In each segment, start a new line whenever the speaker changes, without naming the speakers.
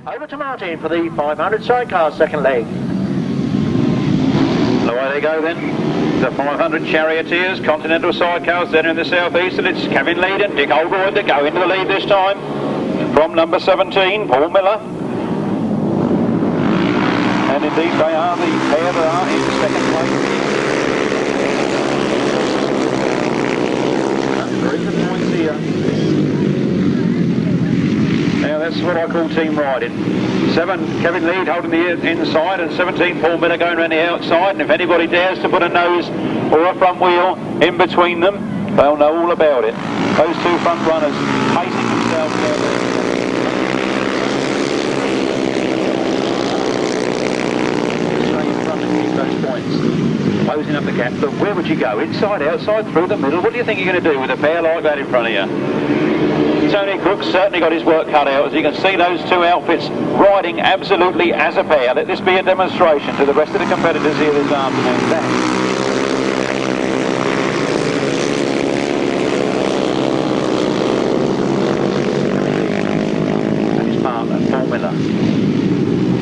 Over to Martin for the 500 Sidecars second leg.
Away they go then. The 500 Charioteers, Continental Sidecars then in the southeast, and it's Kevin Lead and Dick Oldroyd that go into the lead this time. From number 17, Paul Miller. And indeed they are the pair that are in second place. Very good points here. Now that's what I call team riding. 7, Kevin Lead holding the inside, and 17, Paul Miller going around the outside, and if anybody dares to put a nose or a front wheel in between them, they'll know all about it. Those two front runners pacing themselves out there. Those points, closing up the gap, but where would you go? Inside, outside, through the middle? What do you think you're going to do with a pair like that in front of you? Tony Cook's certainly got his work cut out, as you can see those two outfits riding absolutely as a pair. Let this be a demonstration to the rest of the competitors here this afternoon. And his partner, Paul Miller.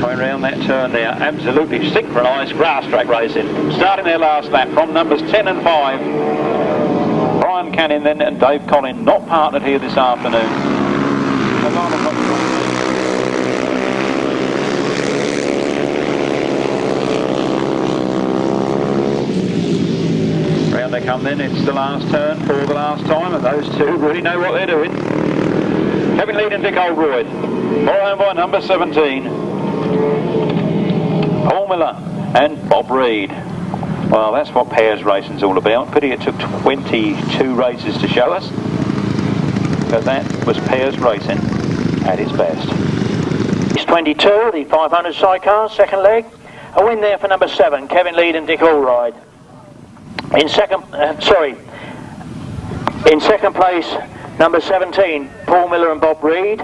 Going round that turn there, absolutely synchronised Grasstrack racing. Starting their last lap from numbers 10 and 5. Brian Canning then and Dave Collin not partnered here this afternoon. Round they come then, it's the last turn for the last time, and those two really know what they're doing. Kevin Lead and Dick Oldroyd, followed by number 17. Paul Miller and Bob Reed. Well, that's what pairs racing's all about. Pity it took 22 races to show us, but that was pairs racing at its best.
It's 22, the 500 Sidecars second leg. A win there for number 7, Kevin Lead and Dick Oldroyd. In second place, number 17, Paul Miller and Bob Reed.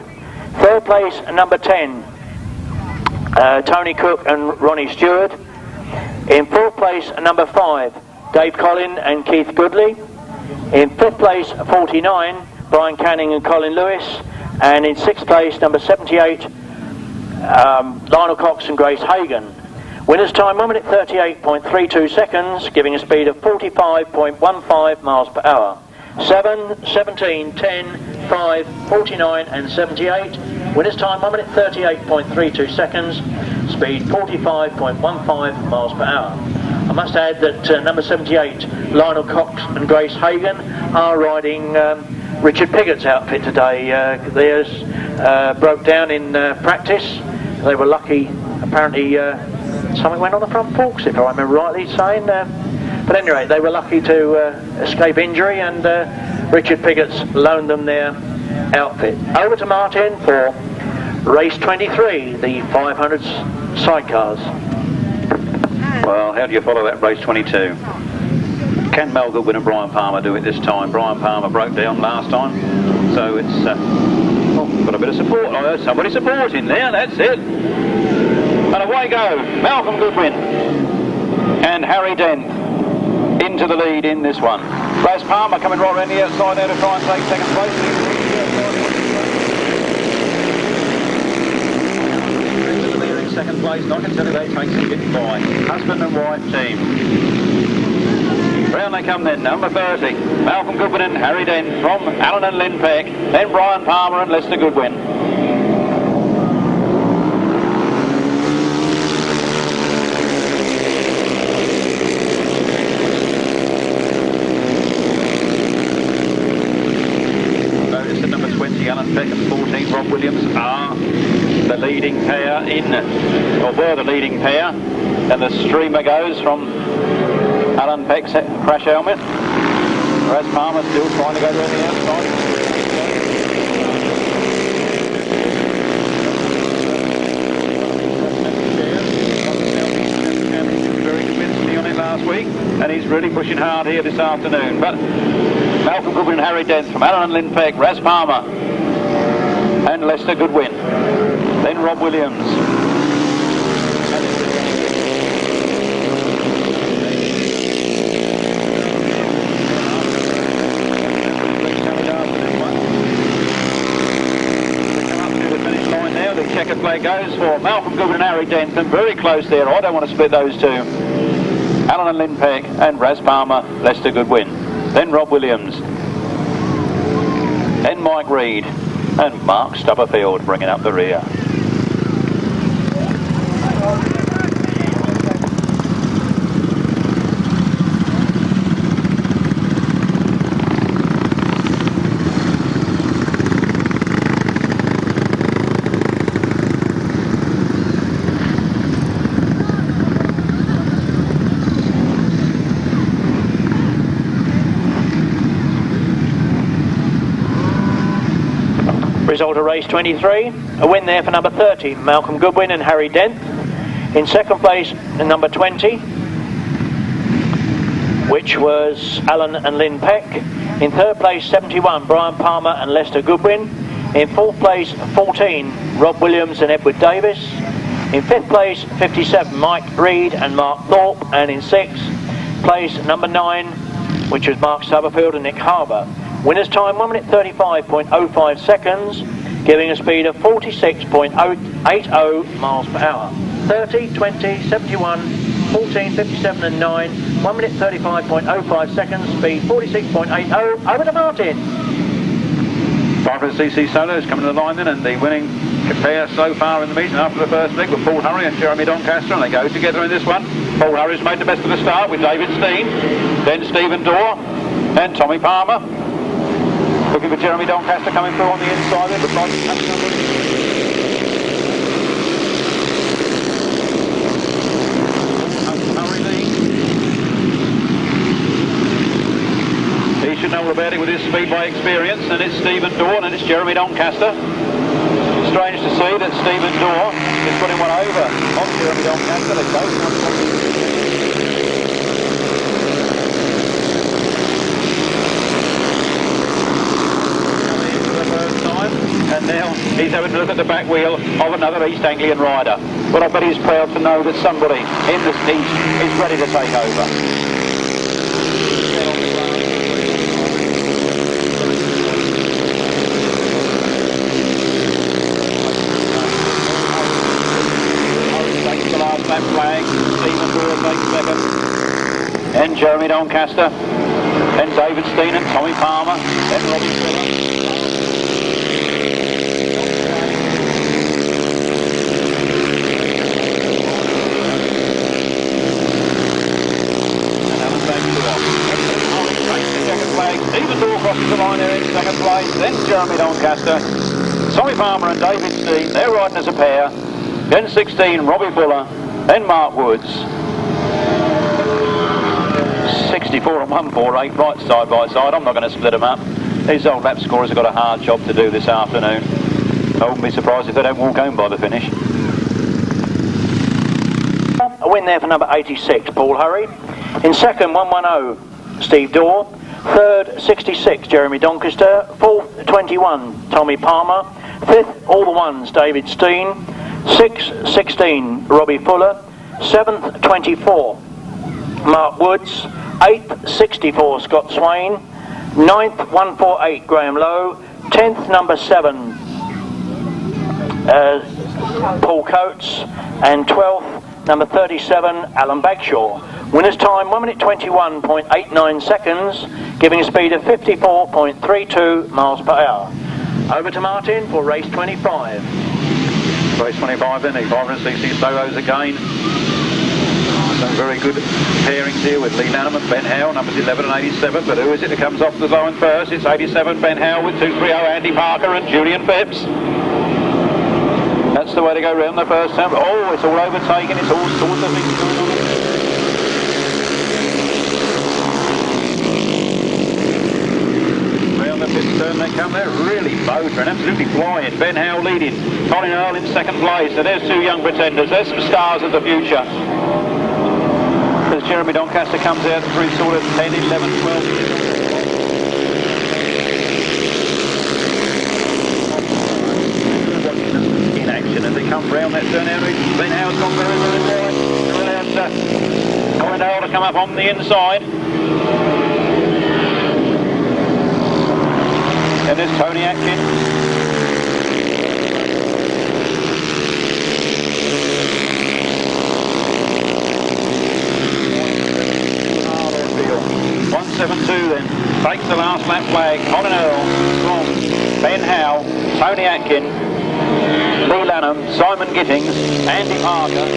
Third place, number 10. Tony Cook and Ronnie Stewart. In fourth place, number 5, Dave Collin and Keith Goodley. In fifth place, 49, Brian Canning and Colin Lewis. And in sixth place, number 78, Lionel Cox and Grace Hagan. Winner's time, 1 minute 38.32 seconds, giving a speed of 45.15 miles per hour. 7, 17, 10, 5, 49 and 78. Winner's time 1 minute 38.32 seconds, speed 45.15 miles per hour. I must add that number 78, Lionel Cox and Grace Hagan, are riding Richard Piggott's outfit today. Theirs broke down in practice. They were lucky, apparently something went on the front forks, if I remember rightly saying. But anyway, they were lucky to escape injury, and Richard Piggott's loaned them their outfit. Over to Martin for race 23, the 500 Sidecars.
Well, how do you follow that race 22? Can Mel Goodwin and Brian Palmer do it this time? Brian Palmer broke down last time, so it's got a bit of support. I heard somebody supporting there, that's it. And away go, Malcolm Goodwin and Harry Dent into the lead in this one. Raz Palmer coming right around the outside there to try and take second place. In second place, not until they take second by husband and wife team. Round they come then, number 30, Malcolm Goodwin and Harry Dent from Allen and Lynn Peck, then Brian Palmer and Lester Goodwin. Alan Peck and 14 Rob Williams are the leading pair or were the leading pair, and the streamer goes from Alan Peck's crash helmet. Raz Palmer still trying to go around the outside. Very convincingly on it last week, and he's really pushing hard here this afternoon. But Malcolm Goodwin and Harry Dent from Allen and Lynn Peck, Raz Palmer and Lester Goodwin, then Rob Williams. flag goes for Malcolm Goodwin and Harry Denton. Very close there. I don't want to split those two. Alan and Lynn Peck and Raz Palmer, Lester Goodwin. Then Rob Williams. Then Mike Reed and Mark Stubberfield bringing up the rear.
Result of race 23, a win there for number 30, Malcolm Goodwin and Harry Dent. In second place, number 20, which was Alan and Lynn Peck. In third place, 71, Brian Palmer and Lester Goodwin. In fourth place, 14, Rob Williams and Edward Davis. In fifth place, 57, Mike Reed and Mark Thorpe. And in sixth place, number 9, which was Mark Stubberfield and Nick Harbour. Winner's time 1 minute 35.05 seconds, giving a speed of 46.80 miles per hour. 30, 20, 71, 14, 57 and 9, 1 minute 35.05 seconds, speed 46.80, over to Martin.
500cc solos coming to the line then, and the winning pair so far in the meeting after the first leg with Paul Hurry and Jeremy Doncaster, and they go together in this one. Paul Hurry's made the best of the start with David Steen, then Stephen Dorr and Tommy Palmer. Looking for Jeremy Doncaster coming through on the inside there, but like he should know all about it with his speedway experience, and it's Stephen Dorr and it's Jeremy Doncaster. Strange to see that Stephen Dorr is putting one over on Jeremy Doncaster. They both and now he's having to look at the back wheel of another East Anglian rider. But I bet he's proud to know that somebody in this East is ready to take over. Takes the last lap flag, Stephen Brewer takes second, and Jeremy Doncaster, then David Steen and Tommy Palmer, then Robbie Fuller. Stephen Dorr crosses the line there in second place, then Jeremy Doncaster, Tommy Palmer and David Steen, they're riding as a pair, then 16, Robbie Fuller, then Mark Woods. 64 and 148 right side by side. I'm not going to split them up. These old lap scorers have got a hard job to do this afternoon. I wouldn't be surprised if they don't walk home by the finish.
A win there for number 86, Paul Hurry. In second, 110, Steve Dorr. Third, 66, Jeremy Doncaster. Fourth, 21, Tommy Palmer. Fifth, all the ones, David Steen. Sixth, 16, Robbie Fuller. Seventh, 24, Mark Woods. Eighth, 64, Scott Swain. Ninth, 148, Graham Lowe. 10th, number 7, Paul Coates. And 12th, number 37, Alan Bagshaw. Winner's time 1 minute 21.89 seconds, giving a speed of 54.32 miles per hour. Over to Martin for race 25.
Race 25 then, the 500cc solos again. Some very good pairings here with Lee Lanham and Ben Howe, numbers 11 and 87. But who is it that comes off the line first? It's 87, Ben Howe with 230 Andy Parker and Julian Phipps. That's the way to go round the first turn. Oh, it's all overtaken, it's all sorts of things going on. Round the fifth turn they come, they're really motoring, absolutely flying. Ben Howe leading, Colin Earl in second place. So there's two young pretenders, there's some stars of the future. As Jeremy Doncaster comes out through sort of 10, 11, 12. As they come round that turn out, Ben Howe's gone very, very wide. Colin Earl to come up on the inside. And there's Tony Atkins. takes the last lap flag. Colin Earl, Strong, Ben Howe, Tony Atkin, Lee Lanham, Simon Gittings, Andy Parker.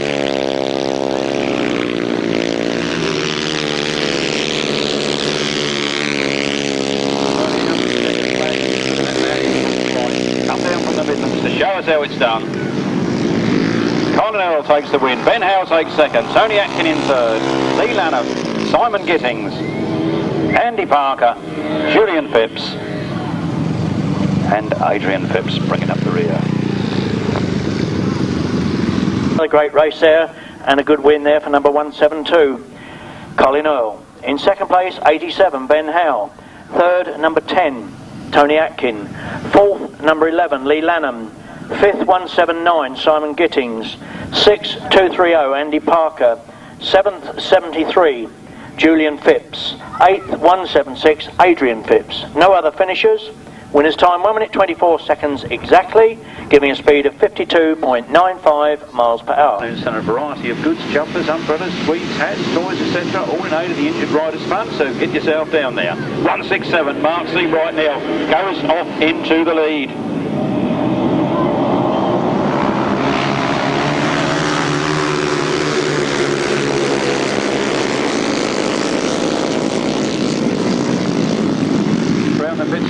Come down from the Midlands to show us how it's done. Colin Earl takes the win, Ben Howe takes second, Tony Atkin in third, Lee Lanham, Simon Gittings, Andy Parker, Julian Phipps, and Adrian Phipps bringing up the rear.
A great race there, and a good win there for number 172, Colin Earl. In second place, 87, Ben Howe. Third, number 10, Tony Atkin. Fourth, number 11, Lee Lanham. Fifth, 179, Simon Gittings. Sixth, 230, Andy Parker. Seventh, 73, Julian Phipps. Eighth, 176, Adrian Phipps. No other finishers. Winner's time 1 minute 24 seconds exactly, giving a speed of 52.95 miles per hour.
There's a variety of goods, jumpers, umbrellas, sweets, hats, toys, etc. All in aid of the injured rider's fund, so get yourself down there. 167, Mark Seabright now goes off into the lead.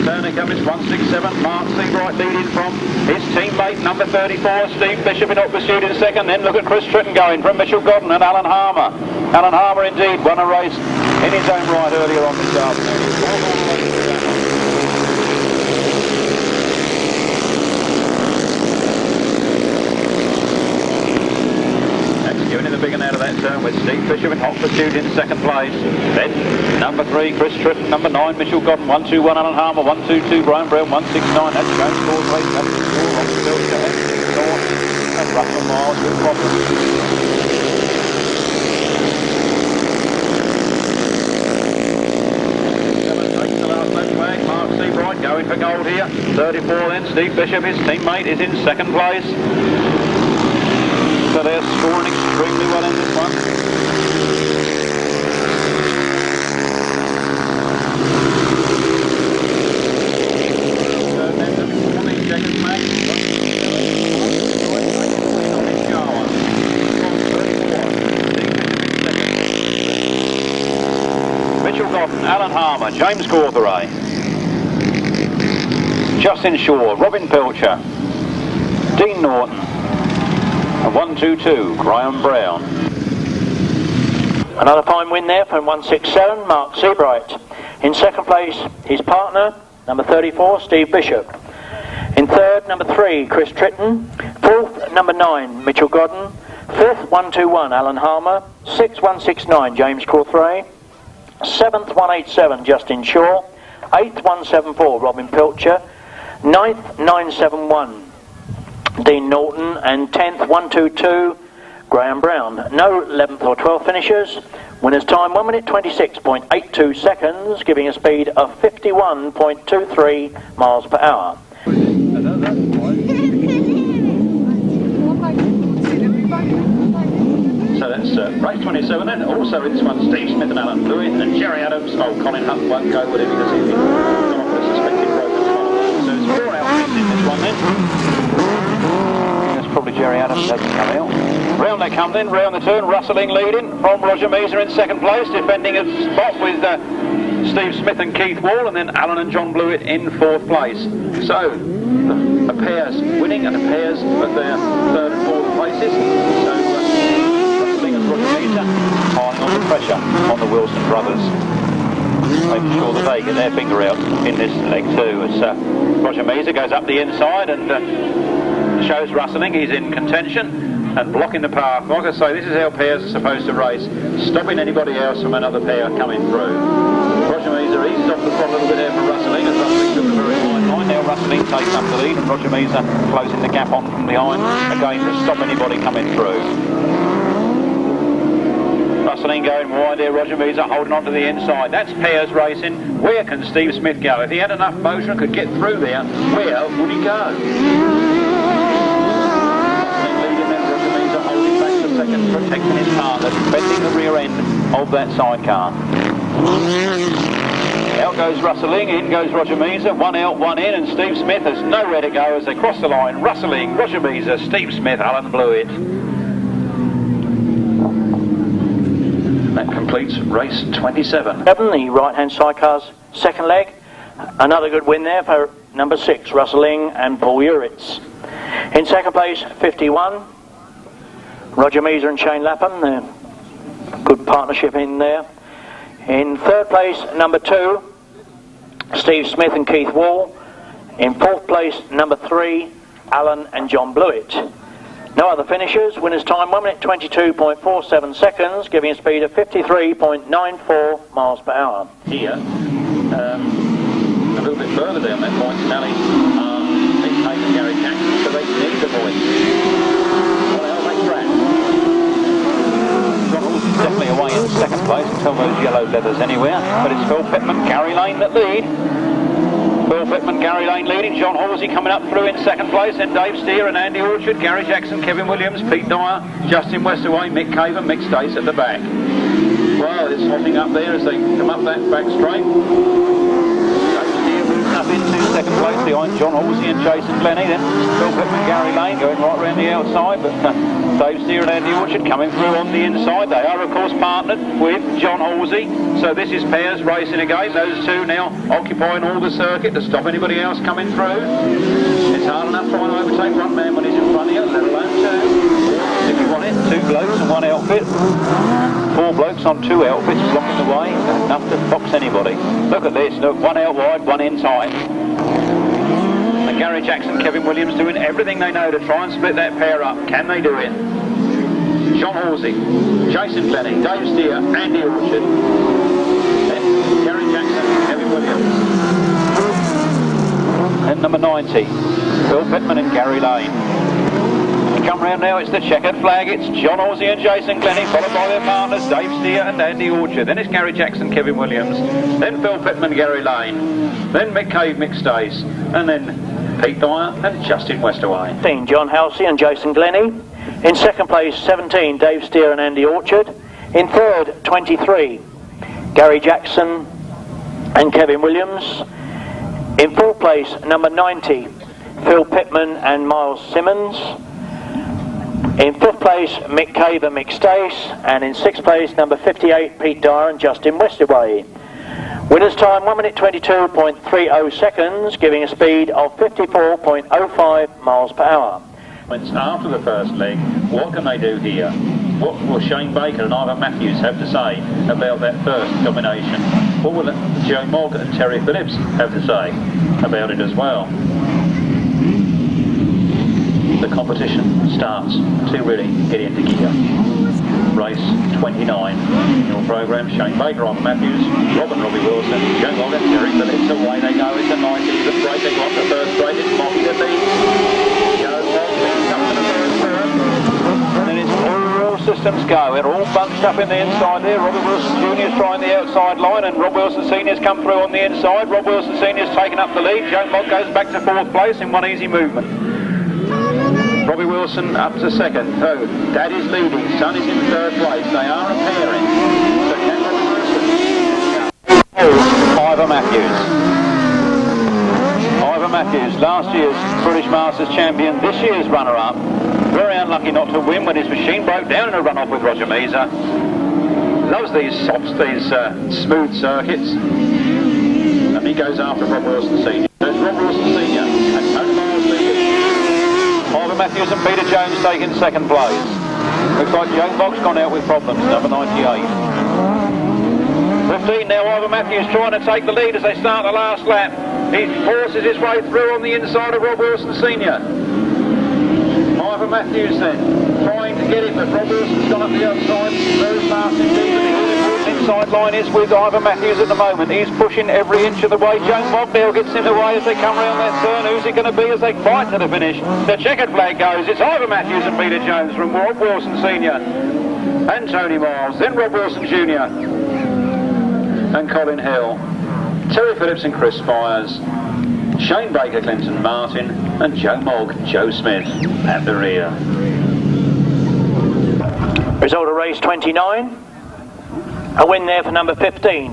Turner comes 167, Mark Seabright leading from his teammate number 34, Steve Bishop in hot pursuit in second. Then look at Chris Tritton going from Mitchell Godden and Alan Harmer. Alan Harmer indeed won a race in his own right earlier on this afternoon. Giving it the big one out of that turn with Steve Bishop in hot pursuit in second place. Then number 3, Chris Tritton, number 9, Mitchell Godden, 121, Alan Harmer, 122, Brian Brown, 169, that's Jones Ford race, that's the score, Rob Pilcher, and Russell Miles with problems. Mark Seabright going for gold here. 34 then, Steve Bishop, his teammate, is in second place. So they're scoring extremely well in this one. So then the 20 seconds back. Mitchell Godden, Alan Harmer, James Gawtheray, Justin Shaw, Robin Pilcher, Dean Norton, and 122, Graham Brown.
Another fine win there from 167, Mark Seabright. In second place, his partner, number 34, Steve Bishop. In third, number 3, Chris Tritton. Fourth, number 9, Mitchell Godden. Fifth, 121, Alan Harmer. Sixth, 169, James Gawtheray. Seventh, 187, Justin Shaw. Eighth, 174, Robin Pilcher. Ninth, 971, Dean Norton, and 10th, 122, Graham Brown. No 11th or 12th finishers. Winner's time 1 minute 26.82 seconds, giving a speed of 51.23 miles per hour.
So that's race 27 then. Also in this one, Steve Smith and Alan Lewis and Jerry Adams. Oh, Colin Hunt won't go with him because he's gone off with a suspected broken collar. So it's 4 outfits in this one then. That's probably Jerry Adams hasn't come out. Round they come then, round the turn, rustling leading from Roger Measer in second place, defending a spot with Steve Smith and Keith Wall, and then Alan and John Blewett in fourth place. So the pairs winning and the pairs at their third and fourth places. So rustling and Roger Measer piling on the pressure on the Wilson brothers, making sure that they get their finger out in this leg too. As Roger Measer goes up the inside and shows rustling, he's in contention and blocking the path. Like I say, this is how pairs are supposed to race, stopping anybody else from another pair coming through. Roger Measer eases off the front a little bit there for Rustling, as Rustling took a very fine line. Now Rustling takes up the lead and Roger Measer closing the gap on from behind, again to stop anybody coming through. Rustling going wide there, Roger Measer holding on to the inside. That's pairs racing. Where can Steve Smith go? If he had enough motion and could get through there, where would he go? Second, protecting his partner, defending the rear end of that sidecar. Out goes Rustling, in goes Roger Mears, one out, one in, and Steve Smith has nowhere to go as they cross the line. Rustling, Roger Mears, Steve Smith, Alan Blewett. That completes race 27.
The right-hand sidecars second leg. Another good win there for number 6, Rustling and Paul Hurry. In second place, 51, Roger Mears and Shane Lapham. Good partnership in there. In third place, number 2, Steve Smith and Keith Wall. In fourth place, number 3, Alan and John Blewett. No other finishers. Winners time 1 minute 22.47 seconds, giving a speed of 53.94 miles per hour.
Here, a little bit further down that point, Sally, Nick Hayes and Gary Jackson, so they need the points. What else they track? Rockles is definitely away in second place until those yellow leathers anywhere, but it's Phil Pittman, Gary Lane that lead. Phil Pittman, Gary Lane leading, John Halsey coming up through in second place, then Dave Steer and Andy Orchard, Gary Jackson, Kevin Williams, Pete Dyer, Justin Westaway, Mick Cave and Mick Stace at the back. Well, it's hopping up there as they come up that back straight. Dave Steer moving up into second place behind John Halsey and Jason Glennie, then Phil Pittman, Gary Lane going right around the outside, but Dave Steer and Andy Orchard coming through on the inside. They are of course partnered with John Halsey, so this is pairs racing again. Those two now occupying all the circuit to stop anybody else coming through. It's hard enough trying to overtake one man when he's in front of you, let alone two. If you want it, 2 blokes and 1 outfit. 4 blokes on 2 outfits blocking the way, enough to box anybody. Look at this, look, 1 out wide, 1 in tight. And Gary Jackson, Kevin Williams doing everything they know to try and split that pair up. Can they do it? John Halsey, Jason Glennie, Dave Steer, Andy Orchard, then Gary Jackson, Kevin Williams. And number 90, Phil Pittman and Gary Lane. Come round now, it's the checkered flag, it's John Halsey and Jason Glennie, followed by their partners Dave Steer and Andy Orchard, then it's Gary Jackson, Kevin Williams, then Phil Pittman, Gary Lane, then Mick Cave, Mick Stace, and then Pete Dyer and Justin Westaway.
John Halsey and Jason Glennie. In second place, 17, Dave Steer and Andy Orchard. In third, 23, Gary Jackson and Kevin Williams. In fourth place, number 90, Phil Pittman and Miles Simmons. In fifth place, Mick Cave and Mick Stace. And in sixth place, number 58, Pete Dyer and Justin Westaway. Winners time 1 minute 22.30 seconds, giving a speed of 54.05 miles per hour.
After the first leg, what can they do here? What will Shane Baker and Ivan Matthews have to say about that first combination? What will Joe Mogg and Terry Phillips have to say about it as well? The competition starts to really get into gear. Race 29 in your programme. Shane Baker, Ivan Matthews, Robbie Wilson, Joe Mogg and Terry Phillips. Away they go. It's a nice even break. They got the first break. It's Moggy to beat. Joe Mogg comes to the first turn. And then it's all systems go. They're all bunched up in the inside there. Robbie Wilson Jr. is trying the outside line, and Rob Wilson Sr. has come through on the inside. Rob Wilson Sr. has taken up the lead. Joe Mogg goes back to fourth place in one easy movement. Robbie Wilson up to second. So Dad is leading. Son is in third place. They are a pairing. So can Robbie Wilson? Ivan Matthews. Ivan Matthews, last year's British Masters champion, this year's runner-up. Very unlucky not to win when his machine broke down in a run-off with Roger Mears. Loves these softs, these smooth circuits. And he goes after Rob Wilson Sr. There's Rob Wilson Sr. and Tony Miles leading. Ivan Matthews and Peter Jones taking second place. Looks like Joe Mogg's gone out with problems, number 98. 15 now, Ivan Matthews trying to take the lead as they start the last lap. He forces his way through on the inside of Rob Wilson Sr. Ivan Matthews then, trying to get it, but Rob Wilson's gone up the outside very fast indeed. The important inside line is with Ivan Matthews at the moment. He's pushing every inch of the way. Joe Mogg now gets in the way as they come round that turn. Who's it going to be as they fight to the finish? The checkered flag goes. It's Ivan Matthews and Peter Jones from Rob Wilson Sr. and Tony Miles, then Rob Wilson Jr. and Colin Hill, Terry Phillips and Chris Spires, Shane Baker, Clinton Martin, and Joe Mogg, Joe Smith at the rear.
Result of race 29. A win there for number 15,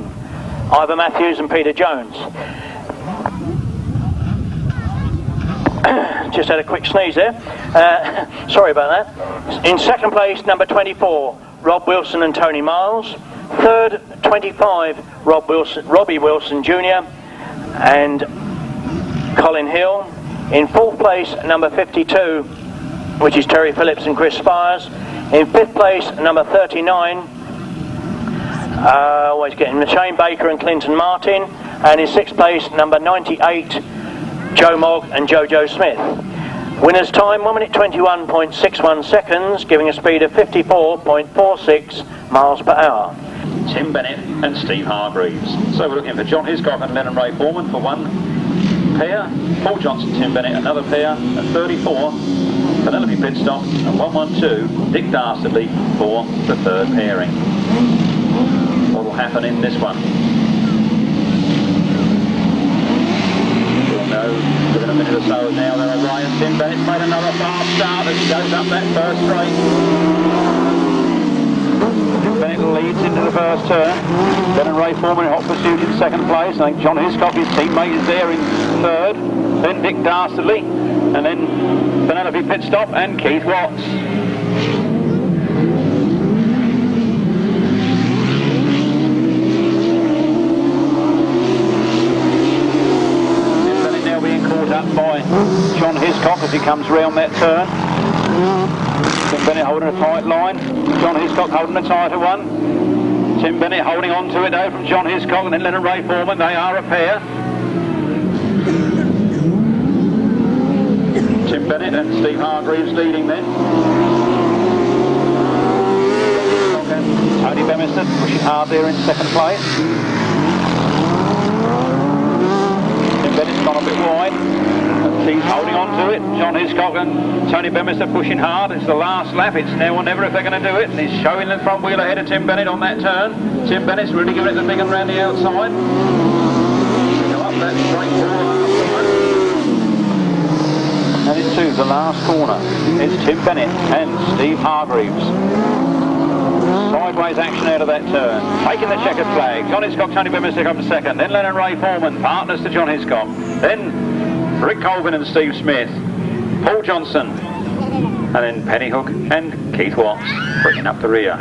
Ivor Matthews and Peter Jones. Just had a quick sneeze there. Sorry about that. In second place, number 24, Rob Wilson and Tony Miles. Third, 25, Robbie Wilson Jr. and Colin Hill. In fourth place, number 52, which is Terry Phillips and Chris Spires. In fifth place, number 39, always getting Shane Baker and Clinton Martin. And in sixth place, number 98, Joe Mogg and Jojo Smith. Winner's time 1 minute 21.61 seconds, giving a speed of 54.46 miles per hour.
Tim Bennett and Steve Hargreaves. So we're looking for John Hiscock and Lennon Ray Foreman for one pair, Paul Johnson, Tim Bennett another pair, at 34, Penelope Pitstop, and 112, Dick Dastardly for the third pairing. What will happen in this one? We'll know within a minute or so now. There are Ryan. Tim Bennett's made another fast start as he goes up that first straight. Bennett leads into the first turn. Then Ray Foreman in hot pursuit in second place. I think John Hiscock, his teammate, is there in third. Then Dick Dastardly, and then Penelope Pitstop and Keith Watts. Bennett now being caught up by John Hiscock as he comes round that turn. Tim Bennett holding a tight line, John Hiscock holding a tighter one. Tim Bennett holding on to it though from John Hiscock and then Leonard Ray Foreman. They are a pair. Tim Bennett and Steve Hargreaves leading then. Tony Bemister pushing hard there in second place. Tim Bennett's gone a bit wide. He's holding on to it. John Hiscock and Tony Bemister pushing hard. It's the last lap. It's now or never if they're going to do it. And he's showing the front wheel ahead of Tim Bennett on that turn. Tim Bennett's really giving it the big one round the outside. Go up that straight corner. And into the last corner is Tim Bennett and Steve Hargreaves. Sideways action out of that turn. Taking the checkered flag. John Hiscock, Tony Bemister comes second. Then Leonard Ray Foreman, partners to John Hiscock. Then Rick Colvin and Steve Smith, Paul Johnson, and then Penny Hook and Keith Watts bringing up the rear.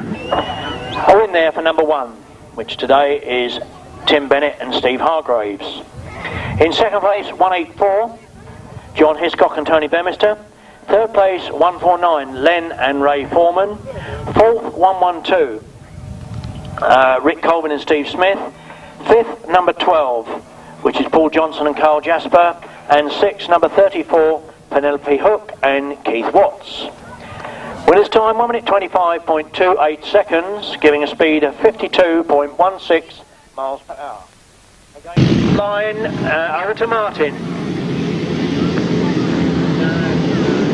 All in there for number one, which today is Tim Bennett and Steve Hargreaves. In second place, 184, John Hiscock and Tony Bemister. Third place, 149, Len and Ray Foreman. Fourth, 112, Rick Colvin and Steve Smith. Fifth, number 12, which is Paul Johnson and Carl Jasper. And sixth, number 34, Penelope Hook and Keith Watts. Winner's time 1 minute 25.28 seconds, giving a speed of 52.16 miles per hour. Again, line over to Martin.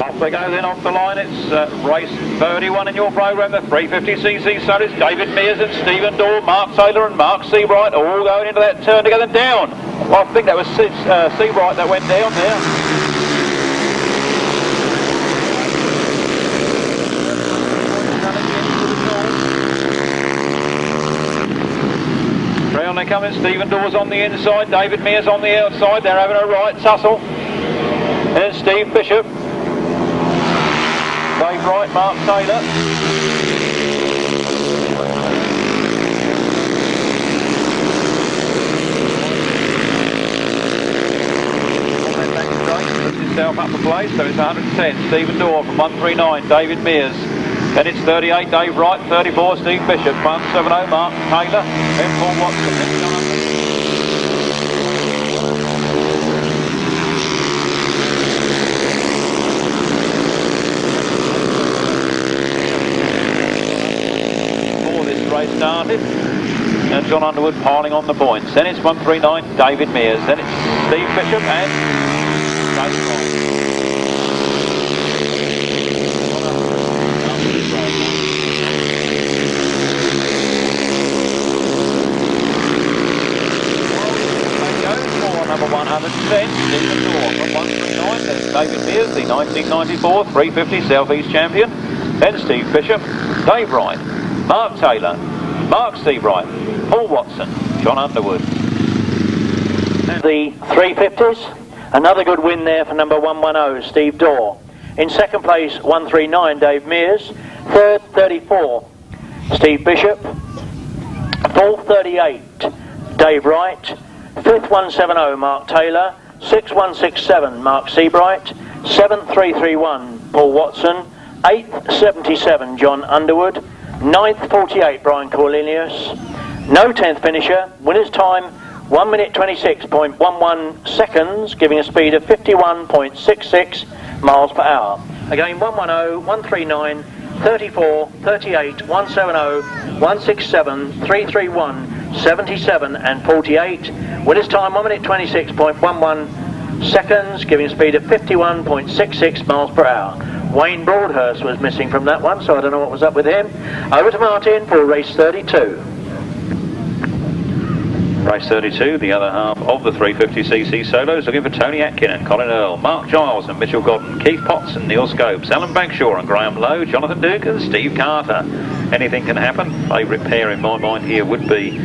Off they go then off the line. It's race 31 in your programme, the 350cc. So it's David Mears and Stephen Dorr, Mark Taylor and Mark Seabright all going into that turn together down. Well, I think that was Seabright that went down there. Round they come. Stephen Dorr's on the inside, David Mears on the outside. They're having a right tussle. There's Steve Bishop. Dave Wright, Mark Taylor. Puts himself up for place, so it's 110. Stephen Dorr from 139, David Mears. Then it's 38, Dave Wright, 34, Steve Bishop, 170, Mark Taylor, then Paul Watson. Race started and John Underwood piling on the points. Then it's 139 David Mears, then it's Steve Bishop and Dave Wright. Number 110, Stephen Dorr from 139, then David Mears, the 1994 350 South East champion, then Steve Bishop, Dave Wright, Mark Taylor, Mark Seabright, Paul Watson, John Underwood.
The 350s, another good win there for number 110, Steve Dorr. In second place, 139, Dave Mears. Third, 34, Steve Bishop. Fourth, 38, Dave Wright. Fifth, 170, Mark Taylor. Sixth, 167, Mark Seabright. Seventh, 331, Paul Watson. Eighth, 77, John Underwood. Ninth, 48, Brian Cornelius. No 10th finisher. Winner's time, 1 minute 26.11 seconds, giving a speed of 51.66 miles per hour. Again, 110, 139, 34, 38, 170, 167, 331, 77 and 48. Winner's time 1 minute 26.11 seconds, giving a speed of 51.66 miles per hour. Wayne Broadhurst was missing from that one, so I don't know what was up with him. Over to Martin for race 32.
Race 32, the other half of the 350cc solos, looking for Tony Atkin and Colin Earl, Mark Giles and Mitchell Godden, Keith Potts and Neil Scopes, Alan Bagshaw and Graham Lowe, Jonathan Duke and Steve Carter. Anything can happen. Favourite pair in my mind here would be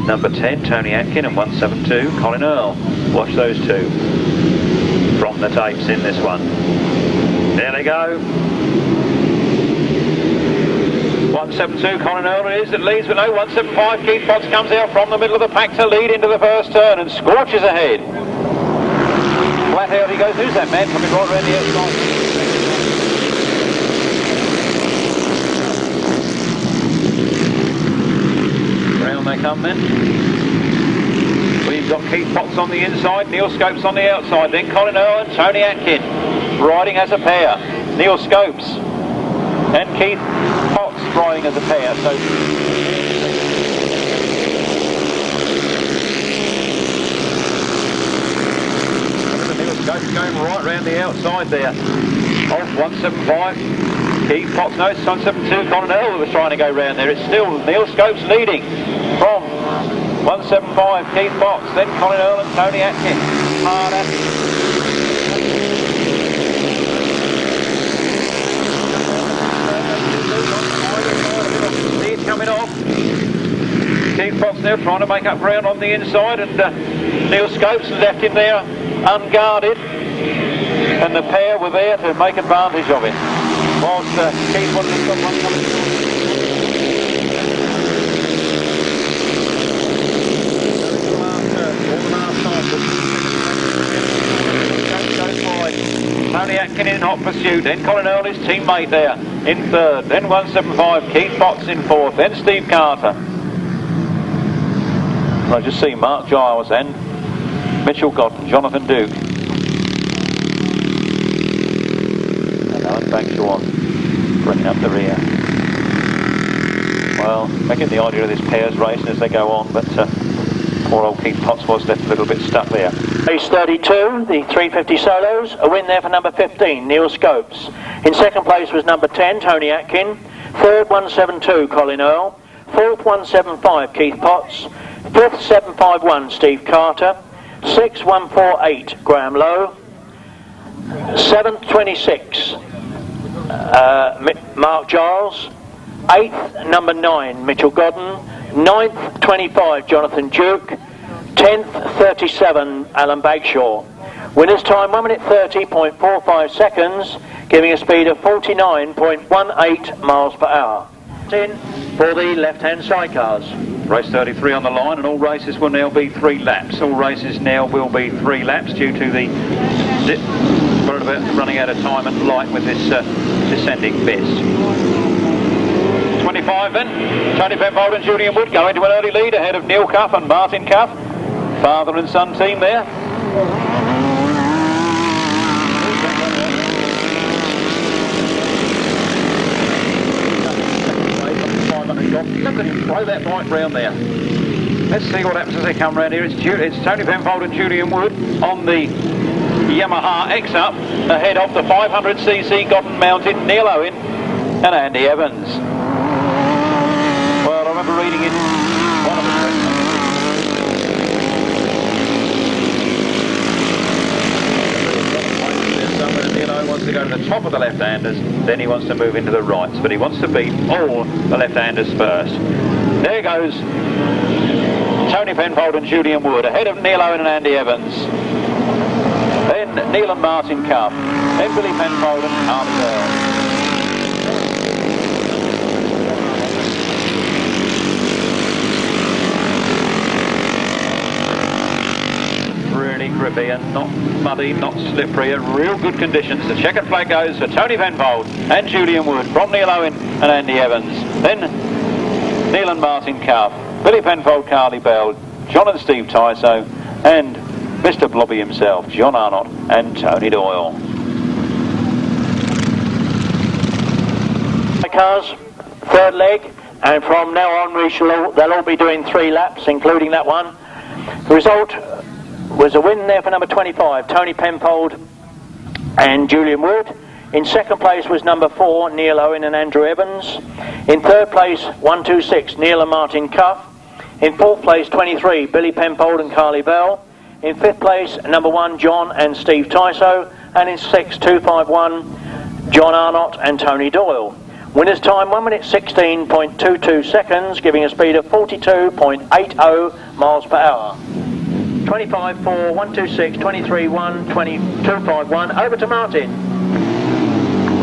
number 10, Tony Atkin, and 172, Colin Earl. Watch those two from the tapes in this one. There they go. 172, Colin Earl it is that leads, but no, 175, Keith Potts comes out from the middle of the pack to lead into the first turn and scorches ahead. Flat out he goes. Who's that man coming right around the outside? Round they come then. We've got Keith Potts on the inside, Neil Scopes on the outside, then Colin Earl and Tony Atkin riding as a pair. Neil Scopes and Keith Potts riding as a pair. So Neil Scopes going right round the outside there. Off 175. Keith Potts, no, it's 172. Colin Earl was trying to go round there. It's still Neil Scopes leading from 175. Keith Potts, then Colin Earl and Tony Atkin. Harder. He's coming off. Keith Potts now trying to make up ground on the inside, and Neil Scopes left him there unguarded, and the pair were there to make advantage of it. Whilst Keith wanted to stop one coming. Tony Atkin in hot pursuit, then Colin Earl, his teammate there in third, then 175, Keith Potts in fourth, then Steve Carter. I just see Mark Giles and Mitchell Godden, Jonathan Duke. And Alan Bagshaw bringing up the rear. Well, I get the idea of this pairs racing as they go on, but poor old Keith Potts was left a little bit stuck there.
Race 32, the 350 solos, a win there for number 15, Neil Scopes. In second place was number 10, Tony Atkin. Third, 172, Colin Earl. Fourth, 175, Keith Potts. Fifth, 751, Steve Carter. Sixth, 148, Graham Lowe. Seventh, 26, Mark Giles. Eighth, number 9, Mitchell Godden. Ninth, 25, Jonathan Duke. 10th, 37, Alan Bagshaw. Winner's time 1 minute 30.45 seconds, giving a speed of 49.18 miles per hour. In for the left-hand sidecars.
Race 33 on the line, and all races will now be 3 laps. All races now will be 3 laps due to the running out of time and light with this descending best. 25 then, Tony Penfold and Julian Wood go into an early lead ahead of Neil Cuff and Martin Cuff. Father and son team there. Look at him throw that bike round there. Let's see what happens as they come round here. It's Tony Penfold and Julian Wood on the Yamaha X-Up ahead of the 500cc Godden mounted Neal Owen and Andy Evans. Well, I remember reading in one of the Neal Owen wants to go to the top of the left-handers, then he wants to move into the rights, but he wants to beat all the left-handers first. There goes Tony Penfold and Julian Wood, ahead of Neal Owen and Andy Evans. Then Neil and Martin Cuff. Then Billy Penfold and Harvey Bell. Really grippy and not muddy, not slippery, and real good conditions. The checkered flag goes for Tony Penfold and Julian Wood from Neal Owen and Andy Evans. Then Neil and Martin Cuff, Billy Penfold, Carly Bell, John and Steve Tyso, and Mr. Blobby himself, John Arnott and Tony Doyle.
Cars, third leg, and from now on they'll all be doing 3 laps, including that one. The result was a win there for number 25, Tony Penfold and Julian Wood. In second place was number 4, Neal Owen and Andrew Evans. In third place, 126, Neil and Martin Cuff. In fourth place, 23, Billy Penfold and Carly Bell. In fifth place, number 1, John and Steve Tyso. And in sixth, 251, John Arnott and Tony Doyle. Winner's time, 1 minute 16.22 seconds, giving a speed of 42.80 miles per hour. 25, 4, 126, 23, 1, 20, 251, over to Martin.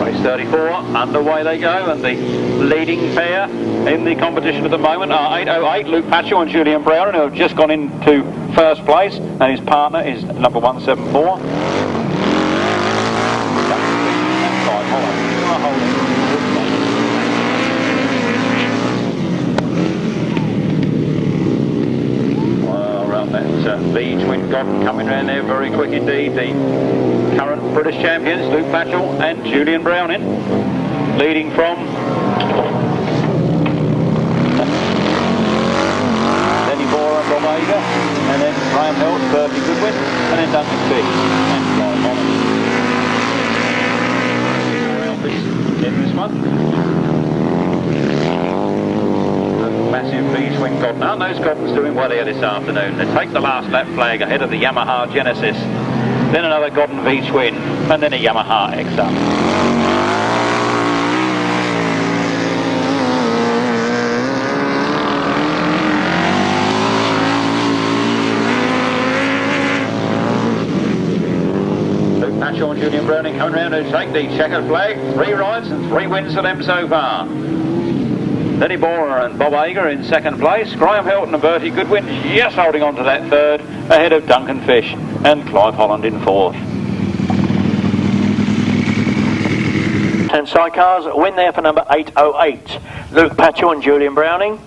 Race 34, underway they go, and the leading pair in the competition at the moment are 808, Luke Patchell and Julian Brown, who have just gone into first place, and his partner is number 174. Lead twin Godden coming around there very quick indeed. The current British champions, Luke Patchell and Julian Brown in. Leading from Lenny Bora and Bob Ager, and then Graham Hill, Bertie Goodwin, and then Duncan Fish and Clive Holland. In this one. Massive V-swing Godden. Aren't those Goddens doing well here this afternoon? They take the last lap flag ahead of the Yamaha Genesis, then another Godden V-twin, and then a Yamaha X-up. Luke Patchell and Julian Browning coming round to take the checkered flag. 3 rides and 3 wins for them so far. Lenny Bora and Bob Ager in second place. Graham Hilton and Bertie Goodwin just holding on to that third, ahead of Duncan Fish and Clive Holland in fourth. And Sidecars win there for number 808, Luke Patchell and Julian Browning.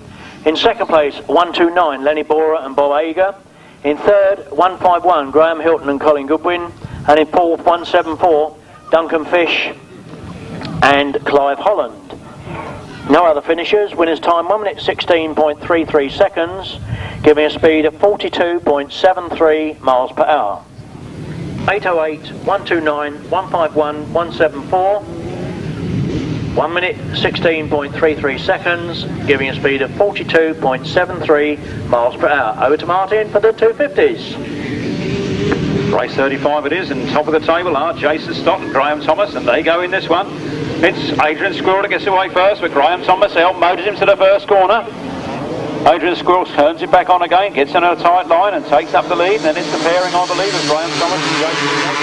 In second place, 129, Lenny Bora and Bob Ager. In third, 151, Graham Hilton and Colin Goodwin. And in fourth, 174, Duncan Fish and Clive Holland. No other finishers. Winner's time, 1 minute 16.33 seconds, giving a speed of 42.73 miles per hour. 808, 129, 151, 174. 1 minute 16.33 seconds, giving a speed of 42.73 miles per hour. Over to Martin for the 250s. Race 35 it is, and top of the table are Jason Stott and Graham Thomas, and they go in this one. It's Adrian Squirrel that gets away first, but Graham Thomas out-motors him to the first corner. Adrian Squirrel turns it back on again, gets in a tight line and takes up the lead, and then it's the pairing on the lead of Graham Thomas and Jason Stott.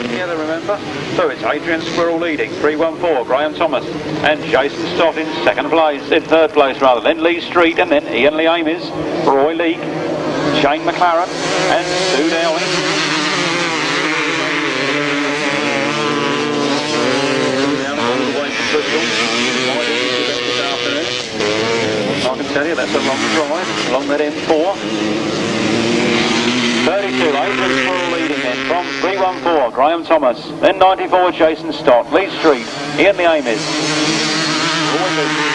Together, remember? So it's Adrian Squirrel leading, 314, Graham Thomas and Jason Stott in third place, then Lee Street, and then Ian Lee Amis, Roy Leake, Shane McLaren and Sue Dowling. I can tell you that's a long drive along that M4. 32, Adrian Squirrel leading then from 314, Graham Thomas, then 94, Jason Stott, Lee Street, Ian Lee Amis, Roy Leake.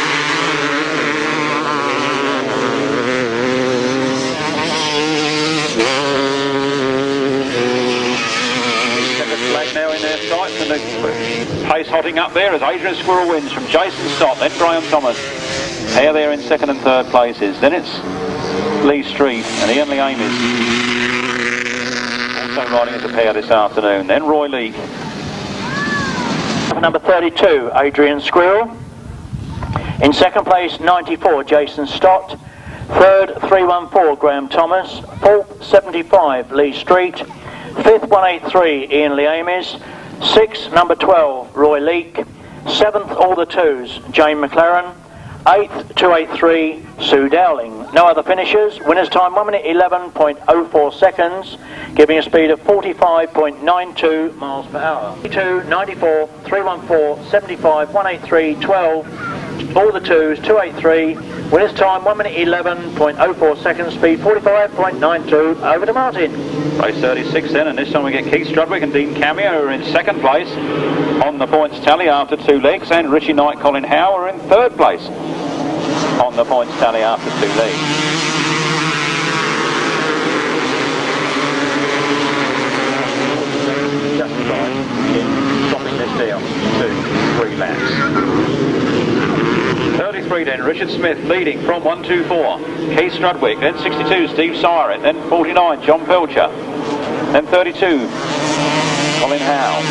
Now in their sights, and the pace hotting up there as Adrian Squirrel wins from Jason Stott, then Graham Thomas. Pair there in second and third places. Then it's Lee Street and Ian Lee Amis, also riding as a pair this afternoon. Then Roy Leake.
for number 32, Adrian Squirrel. In second place, 94, Jason Stott. Third, 314, Graham Thomas. Fourth, 75, Lee Street. Fifth, 183, Ian Leamis. Sixth, number 12, Roy Leake. Seventh, all the twos, Jane McLaren. Eighth, 283, Sue Dowling. No other finishers. Winner's time 1 minute 11.04 seconds, giving a speed of 45.92 miles per hour. 2, 94, 314, 75, 183, 12, all the twos, 283. Winner's time 1 minute 11.04 seconds, speed 45.92. Over to Martin.
Race 36 then, and this time we get Keith Strudwick and Dean Cameo who are in second place on the points tally after 2 legs, and Richie Knight, Colin Howe are in third place on the points tally after 2 legs. Justified in dropping this down to 3 laps. 33 then, Richard Smith leading from 124. Keith Strudwick, then 62, Steve Syret, then 49, John Pilcher, then 32, Colin Howe.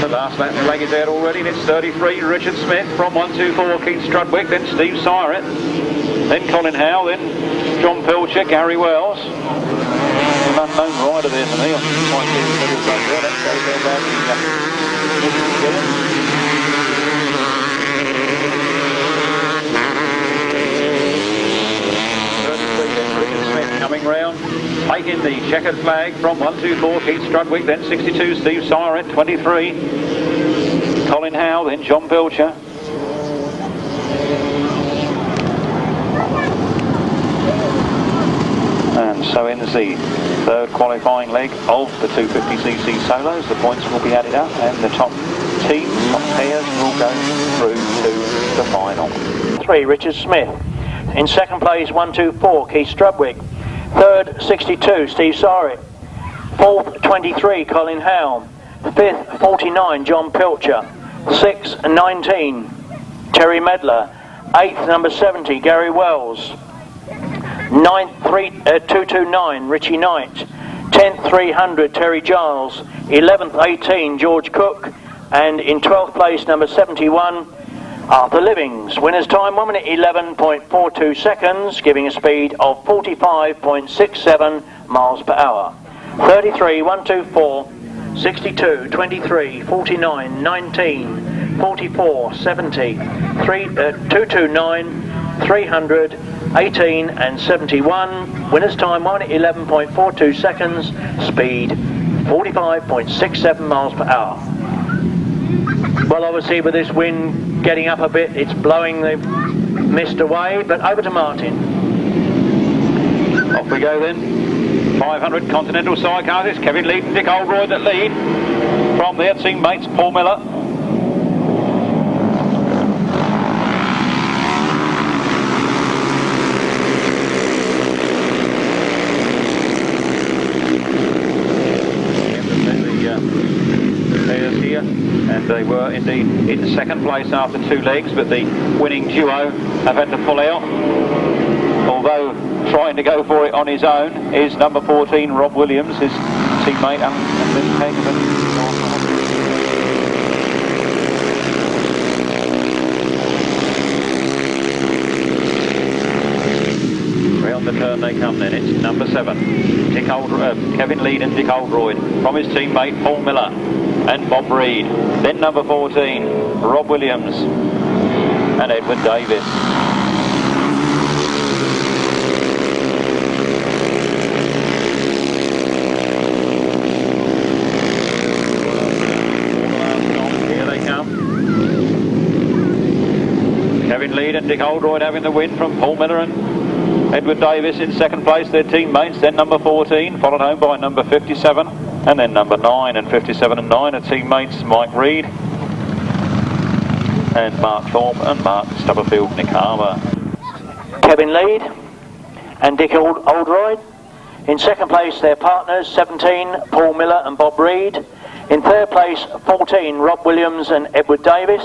The last leg is out already, and it's 33, Richard Smith from 124, Keith Strudwick, then Steve Syret, then Colin Howe, then John Pilcher, Gary Wells. An unknown rider there to me. I might see the middle zone there. Let's go there about the Smith coming round, taking the checkered flag from 124, Keith Strudwick, then 62, Steve Syret, 23, Colin Howe, then John Pilcher. And so ends the third qualifying leg of the 250cc solos. The points will be added up and the top teams, top pairs will go through to the final.
3, Richard Smith. In second place, 124, Keith Strudwick. Third, 62, Steve Syret. Fourth, 23, Colin Howe. Fifth, 49, John Pilcher. Sixth, 19, Terry Medler. Eighth, number 70, Gary Wells. 9th, 229, Richie Knight. 10th, 300, Terry Giles. 11th, 18, George Cook. And in 12th place, number 71, Arthur Livings. Winner's time 1 minute 11.42 seconds, giving a speed of 45.67 miles per hour. 33, 124, 62, 23, 49, 19, 44, 70, 229, 300, 18 and 71. Winner's time 1 minute 11.42 seconds, speed 45.67 miles per hour. Well, obviously with this wind getting up a bit, it's blowing the mist away, but over to Martin.
Off we go then. 500 Continental Sidecars. It's Kevin Lead and Dick Oldroyd that lead. From their teammates, Paul Miller. And they were indeed in second place after 2 legs, but the winning duo have had to pull out. Although trying to go for it on his own is number 14, Rob Williams, his teammate Alan Hageman. Round the turn they come then. It's number 7, Kevin Lead and Dick Oldroyd, from his teammate Paul Miller and Bob Reed. Then number 14, Rob Williams and Edward Davis. Here they come. Kevin Lead and Dick Oldroyd having the win from Paul Miller and Edward Davis in second place, their teammates. Then number 14, followed home by number 57. And then number 9 and 57 and 9 are teammates Mike Reed and Mark Thorpe and Mark Stubberfield Nick Harbour.
Kevin Lead and Dick Oldroyd. In second place, their partners, 17, Paul Miller and Bob Reed. In third place, 14, Rob Williams and Edward Davis.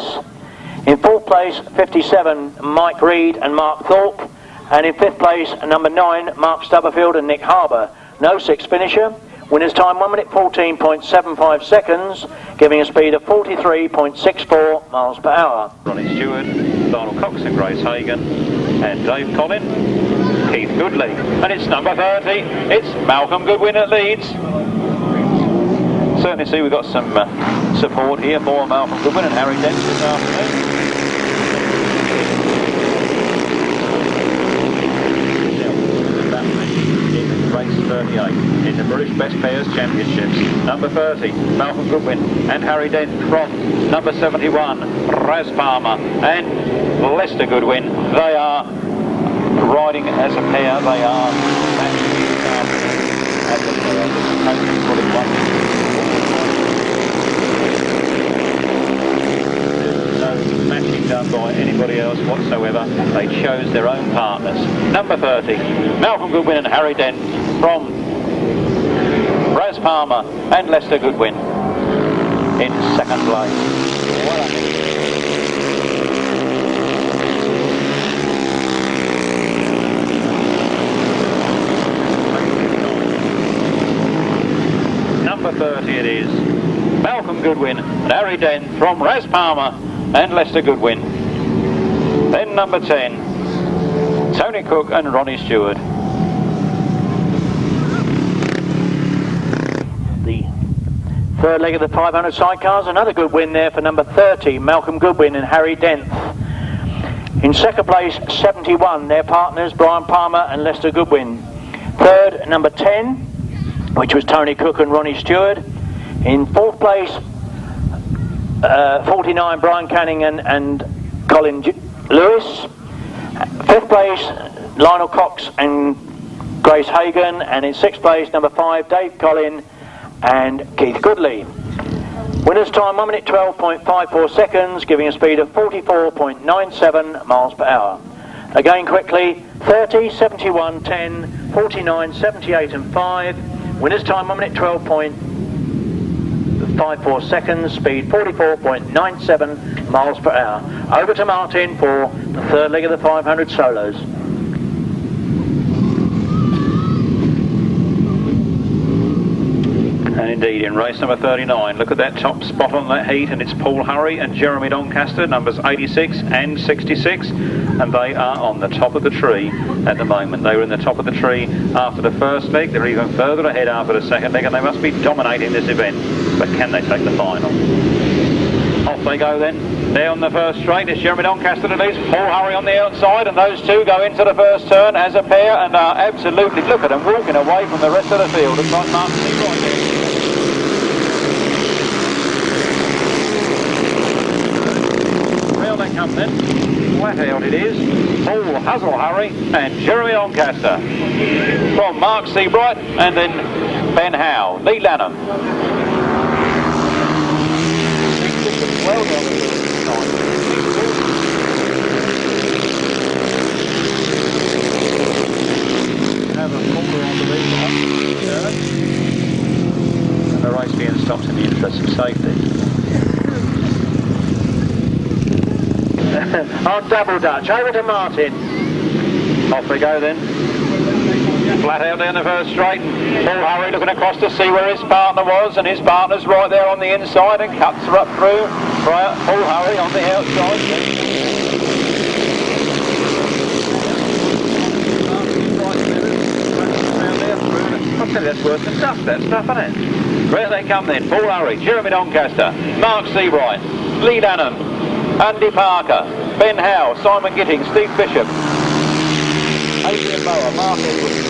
In fourth place, 57, Mike Reed and Mark Thorpe. And in 5th place, number 9, Mark Stubberfield and Nick Harbour. No 6 finisher. Winner's time 1 minute 14.75 seconds, giving a speed of 43.64 miles per hour.
Ronnie Stewart, Donald Cox and Grace Hagan, and Dave Collin, Keith Goodley. And it's number 30, it's Malcolm Goodwin that leads. Certainly see we've got some support here for Malcolm Goodwin and Harry Dent this afternoon. Race 38 in the British Best Pairs Championships. Number 30, Malcolm Goodwin and Harry Dent from number 71, Raz Palmer and Lester Goodwin. They are riding as a pair. They are matching as a pair. No matching done by anybody else whatsoever. They chose their own partners. Number 30, Malcolm Goodwin and Harry Dent from Raz Palmer and Lester Goodwin in 2nd place. Well ahead. Number 30 it is, Malcolm Goodwin and Harry Dent from Raz Palmer and Lester Goodwin. Then number 10, Tony Cook and Ronnie Stewart.
The 3rd leg of the 500 sidecars, another good win there for number 30, Malcolm Goodwin and Harry Dent. In 2nd place, 71, their partners, Brian Palmer and Lester Goodwin. 3rd, number 10, which was Tony Cook and Ronnie Stewart. In 4th place, 49, Brian Canning and Colin Lewis. 5th place, Lionel Cox and Grace Hagan. And in 6th place, number 5, Dave Collin and Keith Goodley. Winner's time 1 minute 12.54 seconds, giving a speed of 44.97 miles per hour. Again quickly, 30, 71, 10, 49, 78 and 5. Winner's time 1 minute 12.54 seconds, speed 44.97 miles per hour. Over to Martin for the 3rd leg of the 500 solos.
And indeed, in race number 39, look at that top spot on that heat, and it's Paul Hurry and Jeremy Doncaster, numbers 86 and 66, and they are on the top of the tree at the moment. They were in the top of the tree after the 1st leg. They're even further ahead after the 2nd leg, and they must be dominating this event. But can they take the final? Off they go then. Down the 1st straight, it's Jeremy Doncaster that leads, Paul Hurry on the outside, and those two go into the 1st turn as a pair and are absolutely, look at them, walking away from the rest of the field. It's like Martin right there. They come then, flat out it is, Paul Hurry and Jeremy Doncaster from Mark Seabright and then Ben Howe, Lee Lanham. Well done. Have a corner on the lead and the race being stopped in the interest of safety.
On double Dutch, over to Martin.
Off we go then. Flat out down the 1st straight. Paul Hurry looking across to see where his partner was, and his partner's right there on the inside and cuts her up through. Right, Paul Hurry on the outside. I'll tell you, that's worse than stuff, that stuff, isn't it? Where they come then, Paul Hurry, Jeremy Doncaster, Mark Seabright, Lee Lanham, Andy Parker, Ben Howe, Simon Gittings, Steve Bishop, Adrian Mower, Mark Edwards.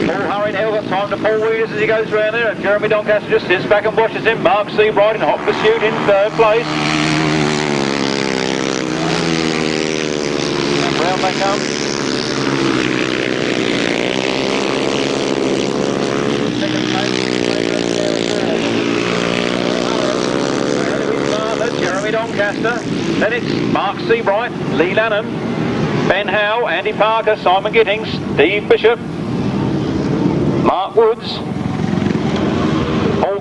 Paul Hurry now got time to pull wheels as he goes round there, and Jeremy Doncaster just sits back and watches him. Mark Seabright in hot pursuit in 3rd place. And round they come. Jeremy Doncaster, then it's Mark Seabright, Lee Lanham, Ben Howe, Andy Parker, Simon Gittings, Steve Bishop, Mark Woods,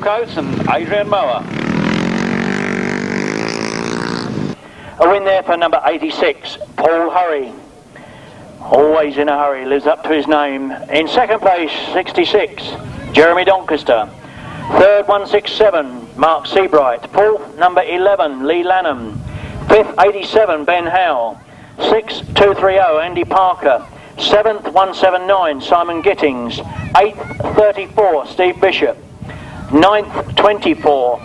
Coates and Adrian Mower.
A win there for number 86, Paul Hurry. Always in a hurry, lives up to his name. In second place, 66, Jeremy Doncaster. Third, 167, Mark Seabright. Fourth, number 11, Lee Lanham. Fifth, 87, Ben Howe. Sixth, 230, Andy Parker. Seventh, 179, Simon Gittings. Eighth, 34, Steve Bishop. Ninth, 24,